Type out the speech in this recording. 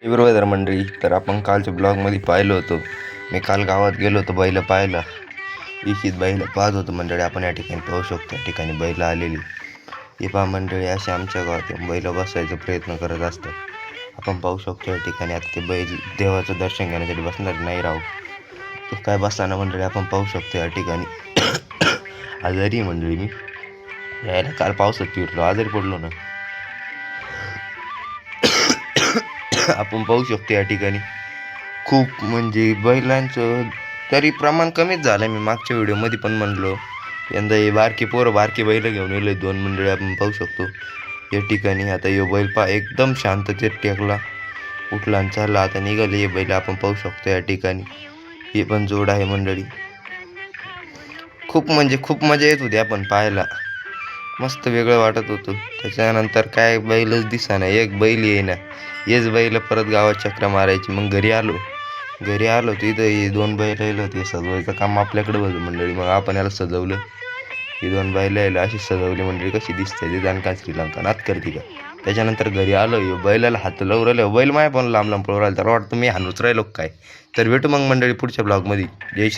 बरोबर मंडळी, तर आपण कालच्या ब्लॉगमध्ये पाहिलं होतं. मी काल गावात गेलो होतो बैल पाहायला. इशीत बैल पाहत होतो मंडळी. आपण या ठिकाणी पाहू शकतो, या ठिकाणी बैल आलेली. हे पहा मंडळी, असे आमच्या गावात बैल बसवायचा प्रयत्न करत असतात. आपण पाहू शकतो या ठिकाणी आता ते बैल देवाचं दर्शन घेण्यासाठी बसणार नाही राहू. तो काय बसताना मंडळी आपण पाहू शकतो या ठिकाणी. आजारी मंडळी मी यायला काल पावसात फिरलो, आजारी पडलो ना. आपण पाहू शकतो या ठिकाणी खूप म्हणजे बैलांचं तरी प्रमाण कमीच झालं. मी मागच्या व्हिडिओमध्ये पण म्हणलो, यंदा हे बारकी बारकी बैल घेऊन येले 2 मंडळी. आपण पाहू शकतो या ठिकाणी. आता हे बैल पहा एकदम शांततेत टेकला, उठला आणि चालला. आता निघाले हे बैल. आपण पाहू शकतो या ठिकाणी. हे पण जोड आहे मंडळी. खूप म्हणजे खूप मजा येत होती आपण पाहायला. मस्त वेगळं वाटत होतं. त्याच्यानंतर काय बैलच दिसेना, एक बैल येईना. हेच बैल परत गावात चक्र मारायची. मग घरी आलो तिथं हे 2 बैल येलं होते. सजवायचं काम आपल्याकडे होतं मंडळी. मग आपण याला सजवलं. ही 2 बैल यायला अशी सजवली मंडळी. कशी दिसते ते जाणका श्रीलंका नात करते का. त्याच्यानंतर घरी आलो, बैलाला हात लावून राहिलो. बैल माय पण लांब लांब पळू राहिला. तर वाटतं मी हाणूच राहिलो काय. तर भेटू मग मंडळी पुढच्या ब्लॉगमध्ये. जय श्री